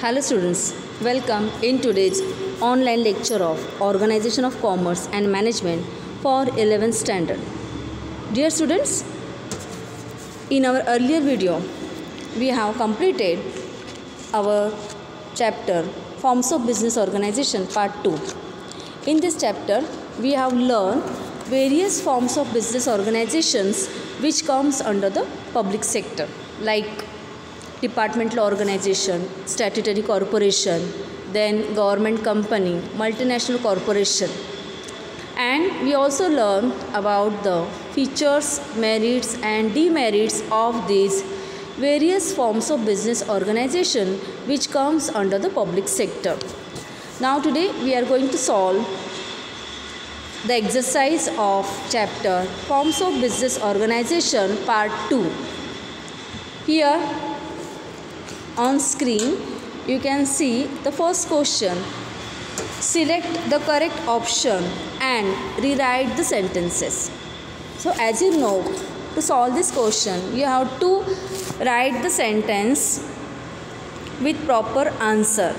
Hello students, welcome in today's online lecture of Organization of Commerce and Management for 11th standard. Dear students, in our earlier video, we have completed our chapter Forms of Business Organization Part 2. In this chapter, we have learned various forms of business organizations which comes under the public sector like departmental organization, statutory corporation, then government company, multinational corporation. And we also learned about the features, merits and demerits of these various forms of business organization which comes under the public sector. Now today we are going to solve the exercise of chapter Forms of Business Organization Part 2. Here on screen you can see the first question. Select the correct option and rewrite the sentences. So as you know, to solve this question you have to write the sentence with proper answer.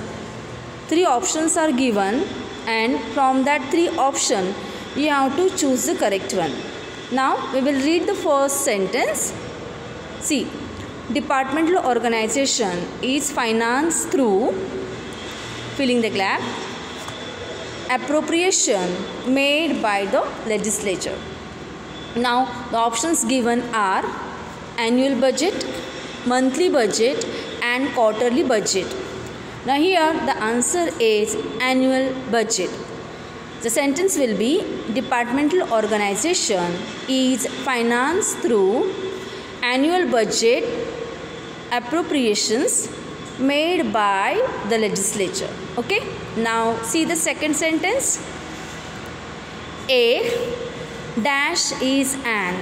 3 options are given and from that 3 options you have to choose the correct one. Now we will read the first sentence. See, departmental organization is financed through filling the gap appropriation made by the legislature. Now the options given are annual budget, monthly budget and quarterly budget. Now here the answer is annual budget. The sentence will be departmental organization is financed through annual budget appropriations made by the legislature. Okay, now see the second sentence. A dash is an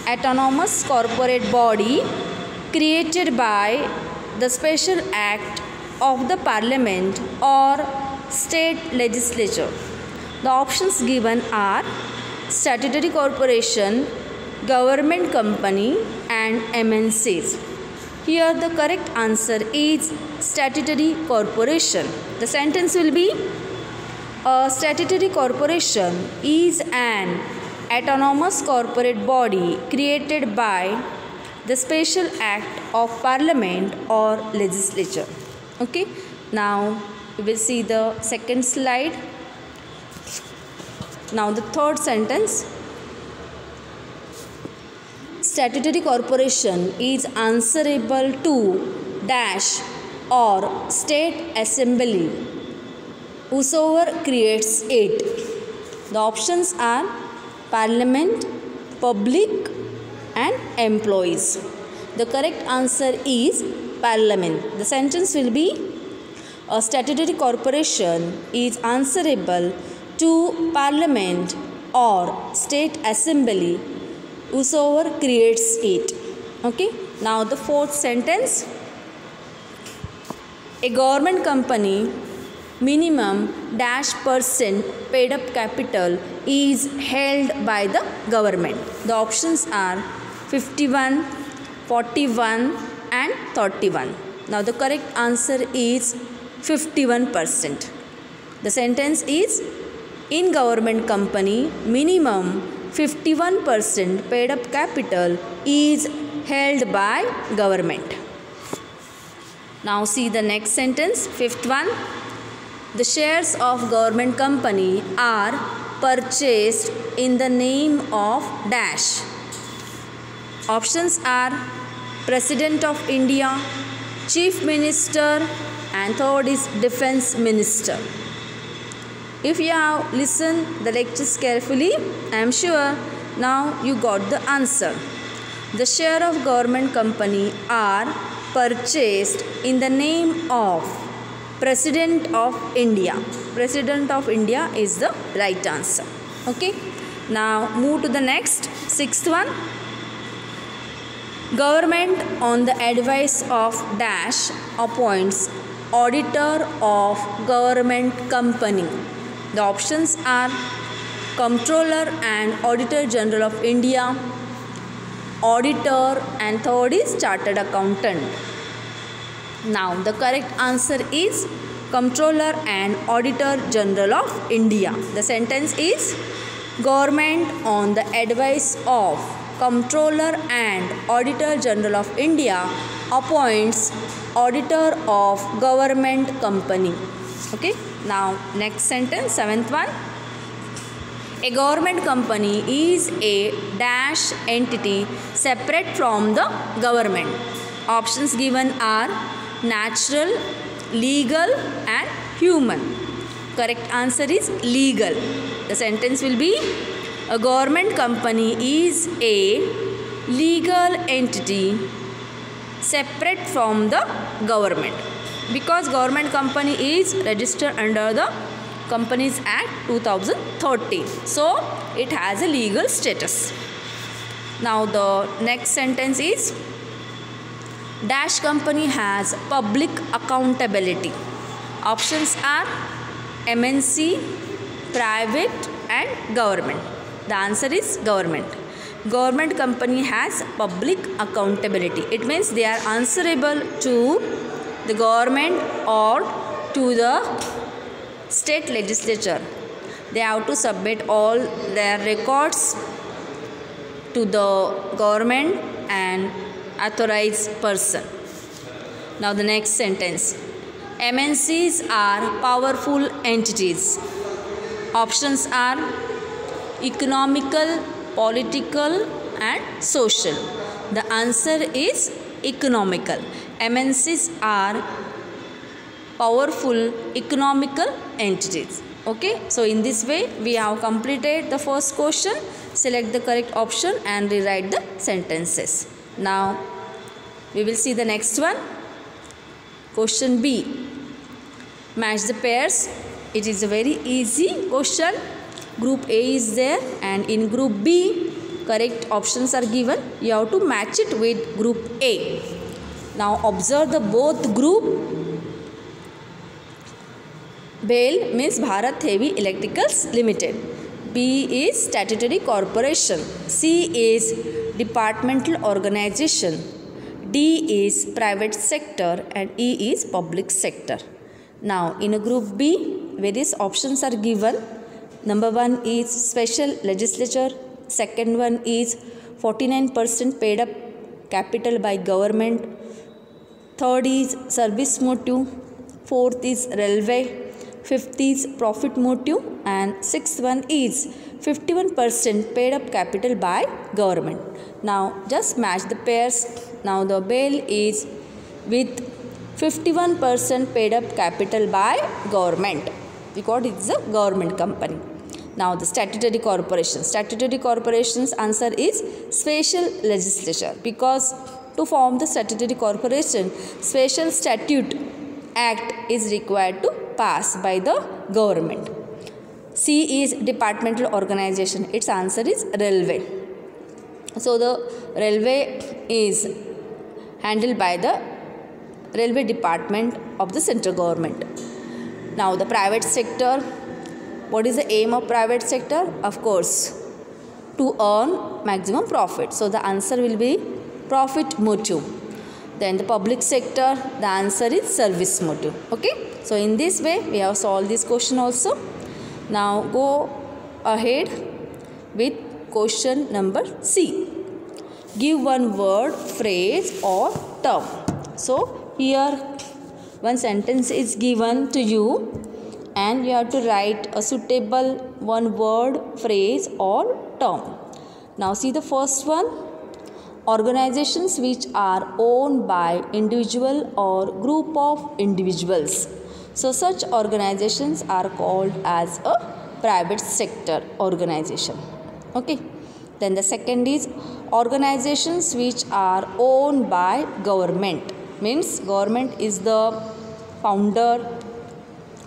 autonomous corporate body created by the special act of the parliament or state legislature. The options given are statutory corporation, government company and MNCs. Here the correct answer is statutory corporation. The sentence will be a statutory corporation is an autonomous corporate body created by the special act of parliament or legislature. Okay, now we will see the second slide. Now the third sentence. Statutory corporation is answerable to dash or state assembly whosoever creates it. The options are parliament, public and employees. The correct answer is parliament. The sentence will be a statutory corporation is answerable to parliament or state assembly whosoever creates it. Okay, now the fourth sentence. A government company minimum dash percent paid up capital is held by the government. The options are 51, 41 and 31. Now the correct answer is 51%. The sentence is in government company minimum 51% paid up capital is held by government. Now see the next sentence, fifth one. The shares of government company are purchased in the name of dash. Options are President of India, Chief Minister and third is Defense Minister. If you have listened the lectures carefully, I am sure now you got the answer. The share of government company are purchased in the name of President of India. President of India is the right answer. Okay. Now move to the next, sixth one. Government on the advice of dash appoints auditor of government company. The options are Comptroller and Auditor General of India, Auditor and third is Chartered Accountant. Now the correct answer is Comptroller and Auditor General of India. The sentence is Government on the advice of Comptroller and Auditor General of India appoints Auditor of Government Company. Okay. Now next sentence, seventh one. A government company is a dash entity separate from the government. Options given are natural, legal and human. Correct answer is legal. The sentence will be a government company is a legal entity separate from the government, because government company is registered under the Companies Act 2013. So it has a legal status. Now the next sentence is dash company has public accountability. Options are MNC, private and government. The answer is government. Government company has public accountability. It means they are answerable to the government or to the state legislature. They have to submit all their records to the government and authorized person. Now the next sentence. MNCs are powerful entities. Options are economical, political and social. The answer is economical. MNCs are powerful economical entities. Okay, so in this way we have completed the first question. Select the correct option and rewrite the sentences. Now we will see the next one. Question B. Match the pairs. It is a very easy question. Group A is there and in group B correct options are given. You have to match it with group A. Now observe the both group. BHEL means Bharat Heavy Electricals Limited. B is statutory corporation. C is departmental organization. D is private sector and E is public sector. Now in a group B various options are given. Number 1 is special legislature. Second one is 49% paid up capital by government. Third is service motive. Fourth is railway. Fifth is profit motive and sixth one is 51% paid up capital by government. Now just match the pairs. Now the BHEL is with 51% paid up capital by government because it is a government company. Now the statutory corporation. Statutory corporation's answer is special legislature, because to form the statutory corporation, special statute act is required to pass by the government. C is departmental organization. Its answer is railway. So the railway is handled by the railway department of the central government. Now the private sector. What is the aim of private sector? Of course, to earn maximum profit. So the answer will be profit motive. Then the public sector, the answer is service motive. Okay. So in this way we have solved this question also. Now go ahead with question number C. Give one word, phrase or term. So here one sentence is given to you and you have to write a suitable one word, phrase or term. Now see the first one. Organizations which are owned by individual or group of individuals. So such organizations are called as a private sector organization. Okay. Then the second is organizations which are owned by government. Means government is the founder,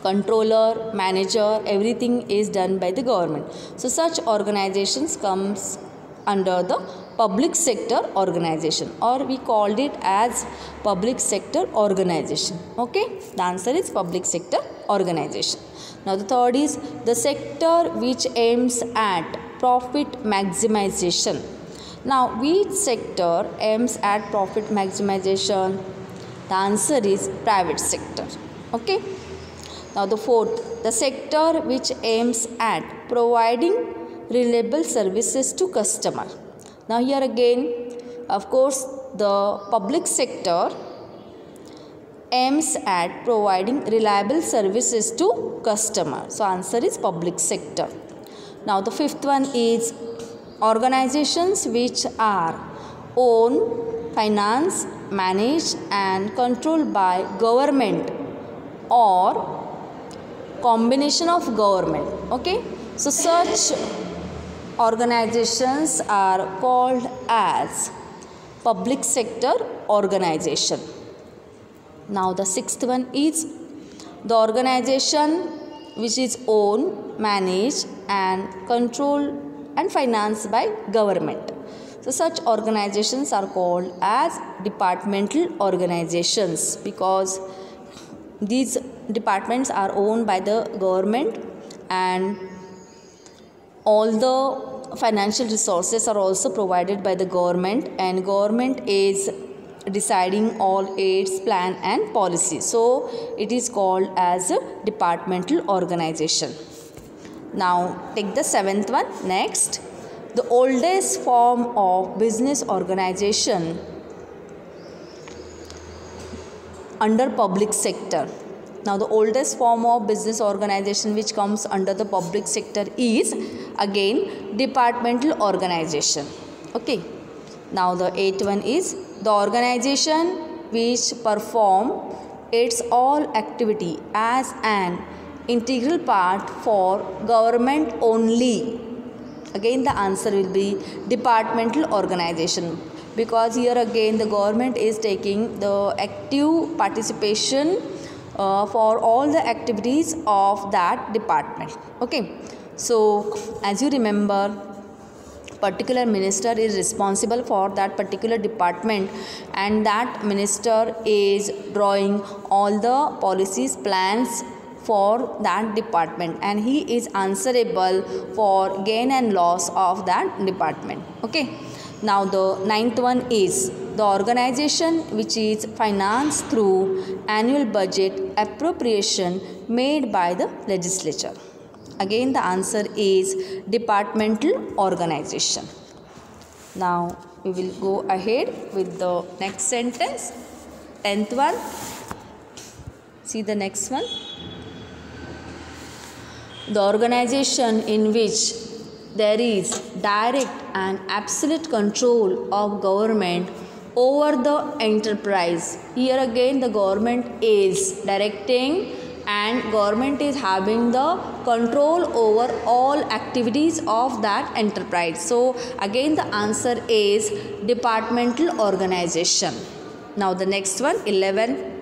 controller, manager, everything is done by the government. So such organizations comes under the public sector organization, or we called it as public sector organization. Okay, the answer is public sector organization. Now the third is the sector which aims at profit maximization. Now which sector aims at profit maximization? The answer is private sector. Okay. Now the fourth, the sector which aims at providing reliable services to customer. Now here again, of course, the public sector aims at providing reliable services to customer. So answer is public sector. Now the fifth one is organizations which are owned, financed, managed and controlled by government or combination of government. Okay, so such organizations are called as public sector organization. Now the sixth one is the organization which is owned, managed and controlled and financed by government. So such organizations are called as departmental organizations because these departments are owned by the government and all the financial resources are also provided by the government, and government is deciding all its plan and policy. So it is called as a departmental organization. Now take the seventh one. Next, the oldest form of business organization under public sector. Now the oldest form of business organization which comes under the public sector is again departmental organization. Okay. Now the eighth one is the organization which perform its all activity as an integral part for government only. Again the answer will be departmental organization, because here again the government is taking the active participation for all the activities of that department. Okay, so as you remember, particular minister is responsible for that particular department and that minister is drawing all the policies, plans for that department and he is answerable for gain and loss of that department. Okay. Now the ninth one is the organization which is financed through annual budget appropriation made by the legislature. Again the answer is departmental organization. Now we will go ahead with the next sentence. 10th one. See the next one. The organization in which there is direct and absolute control of government over the enterprise. Here again the government is directing and government is having the control over all activities of that enterprise. So again the answer is departmental organization. Now the next one, 11.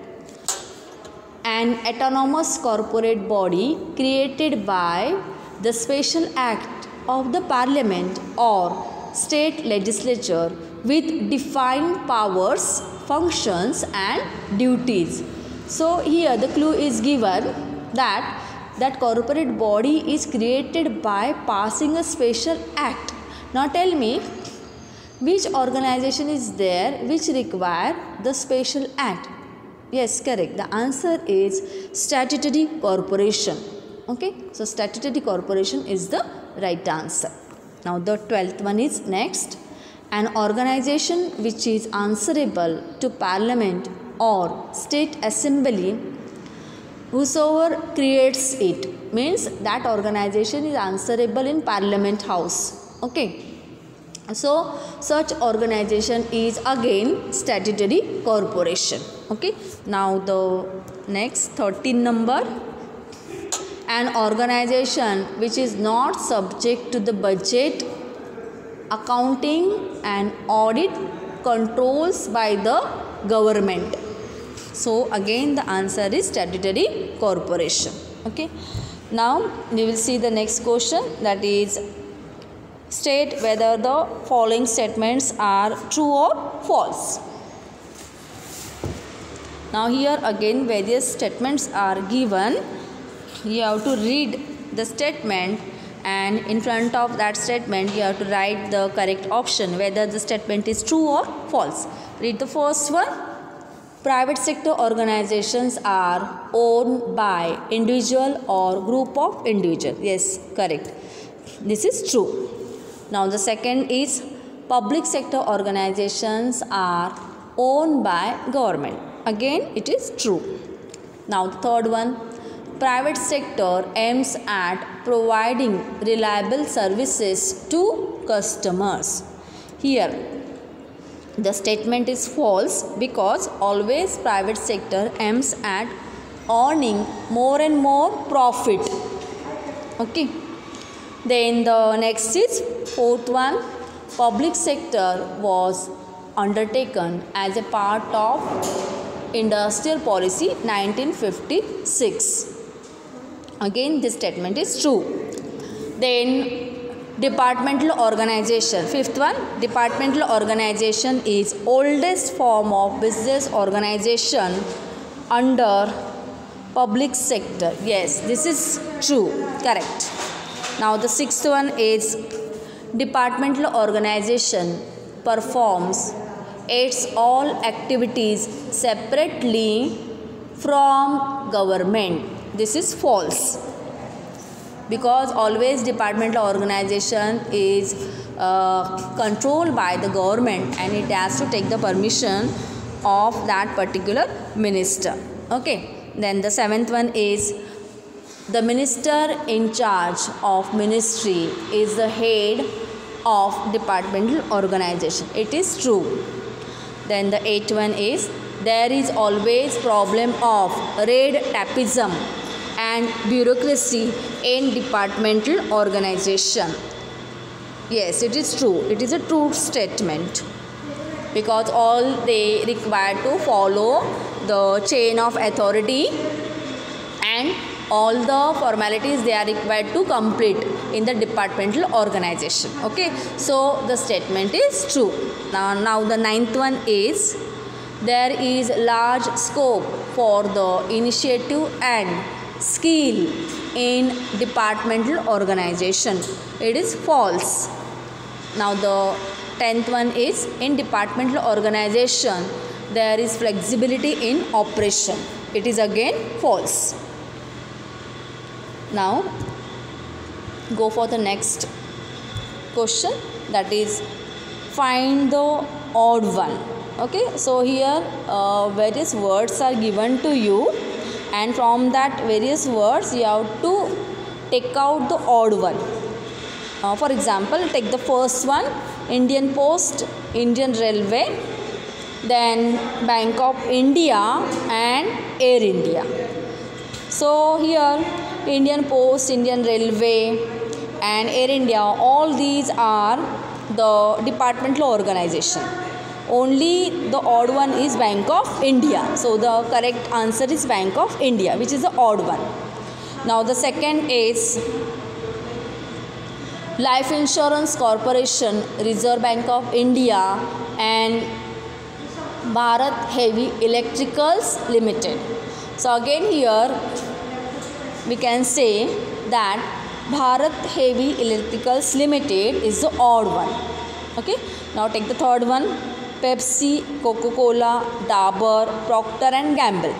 An autonomous corporate body created by the special act of the parliament or state legislature with defined powers, functions and duties. So here the clue is given that corporate body is created by passing a special act. Now tell me which organization is there which require the special act. Yes, correct. The answer is statutory corporation. Okay, so statutory corporation is the right answer. Now the 12th one is next. An organization which is answerable to parliament or state assembly, whosoever creates it, means that organization is answerable in parliament house. Okay, so such organization is again statutory corporation. Okay, now the next 13 number. An organization which is not subject to the budget, accounting and audit controls by the government. So again the answer is statutory corporation. Okay. Now we will see the next question, that is state whether the following statements are true or false. Now here again various statements are given. You have to read the statement and in front of that statement you have to write the correct option whether the statement is true or false. Read the first one. Private sector organizations are owned by individual or group of individual. Yes, correct. This is true. Now the second is public sector organizations are owned by government. Again, it is true. Now the third one, private sector aims at providing reliable services to customers. Here the statement is false because always private sector aims at earning more and more profit. Okay. Then the next is fourth one, public sector was undertaken as a part of industrial policy 1956. Again this statement is true. Then departmental organization, fifth one, departmental organization is oldest form of business organization under public sector. Yes, this is true, correct. Now the sixth one is departmental organization performs its all activities separately from government. This is false because always departmental organization is controlled by the government and it has to take the permission of that particular minister. Okay. Then the seventh one is the minister in charge of ministry is the head of departmental organization. It is true. Then the eighth one is there is always problem of red tapeism and bureaucracy in departmental organization. Yes, it is true. It is a true statement because all they require to follow the chain of authority and all the formalities they are required to complete in the departmental organization. Okay, so the statement is true. Now the ninth one is there is large scope for the initiative and skill in departmental organization. It is false. Now the 10th one is in departmental organization there is flexibility in operation. It is again false. Now go for the next question, that is find the odd one. Okay, so here various words are given to you and from that various words you have to take out the odd one. For example, take the first one, Indian Post, Indian Railway, then Bank of India and Air India. So here Indian Post, Indian Railway and Air India, all these are the departmental organization. Only the odd one is Bank of India. So the correct answer is Bank of India, which is the odd one. Now the second is Life Insurance Corporation, Reserve Bank of India and Bharat Heavy Electricals Limited. So again here we can say that Bharat Heavy Electricals Limited is the odd one. Okay. Now take the third one, Pepsi, Coca-Cola, Dabur, Procter and Gamble.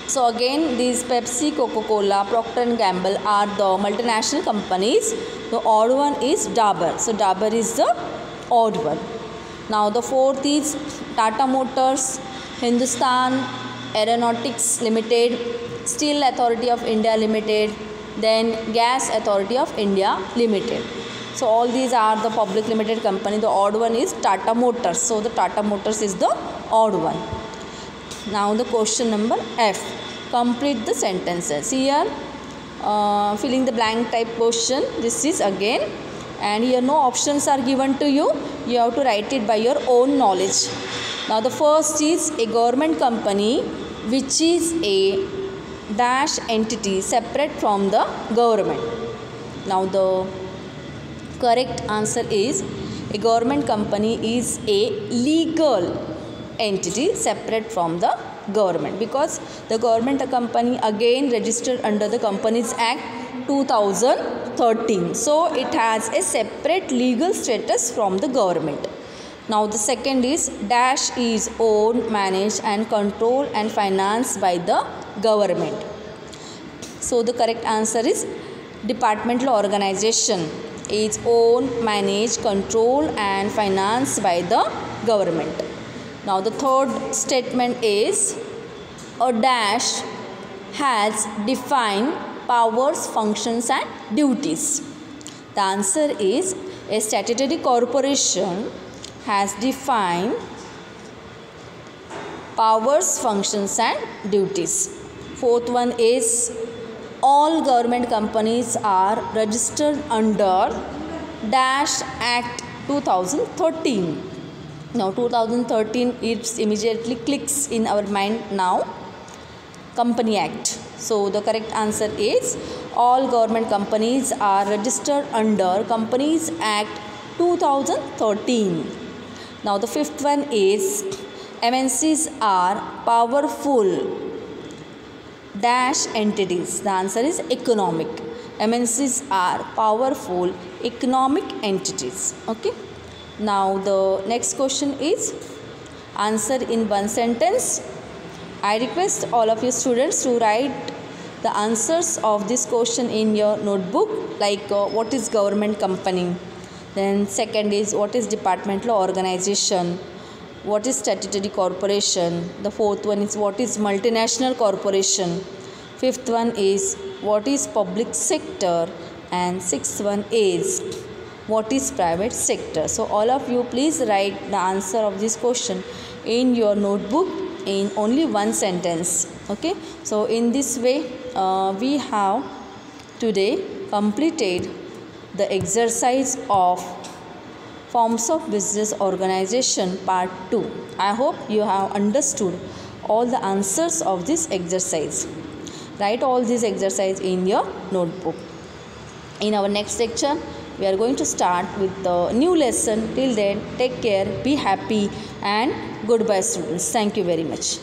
So again these Pepsi, Coca-Cola, Procter and Gamble are the multinational companies. The odd one is Dabur. So Dabur is the odd one. Now the fourth is Tata Motors, Hindustan Aeronautics Limited, Steel Authority of India Limited, then Gas Authority of India Limited. So all these are the public limited company. The odd one is Tata Motors. So the Tata Motors is the odd one. Now the question number F. Complete the sentences. Here filling the blank type question. This is again, and here no options are given to you. You have to write it by your own knowledge. Now the first is a government company which is a dash entity separate from the government. Now the correct answer is a government company is a legal entity separate from the government, because the government company again registered under the Companies Act 2013. So it has a separate legal status from the government. Now the second is dash is owned, managed and controlled and financed by the government. So the correct answer is departmental organization is owned, managed, controlled and financed by the government. Now the third statement is a dash has defined powers, functions and duties. The answer is a statutory corporation has defined powers, functions and duties. Fourth one is all government companies are registered under Dash Act 2013. Now 2013, it immediately clicks in our mind now. Company Act. So the correct answer is all government companies are registered under Companies Act 2013. Now the fifth one is MNCs are powerful dash entities. The answer is economic. MNCs are powerful economic entities. Okay. Now the next question is answer in one sentence. I request all of you students to write the answers of this question in your notebook, like what is government company, then second is what is departmental organization, what is statutory corporation, the fourth one is what is multinational corporation, fifth one is what is public sector, and sixth one is what is private sector. So all of you please write the answer of this question in your notebook in only one sentence. Okay, so in this way we have today completed the exercise of forms of business organization part 2. I hope you have understood all the answers of this exercise. Write all these exercise in your notebook. In our next lecture we are going to start with the new lesson. Till then, take care, be happy and goodbye students. Thank you very much.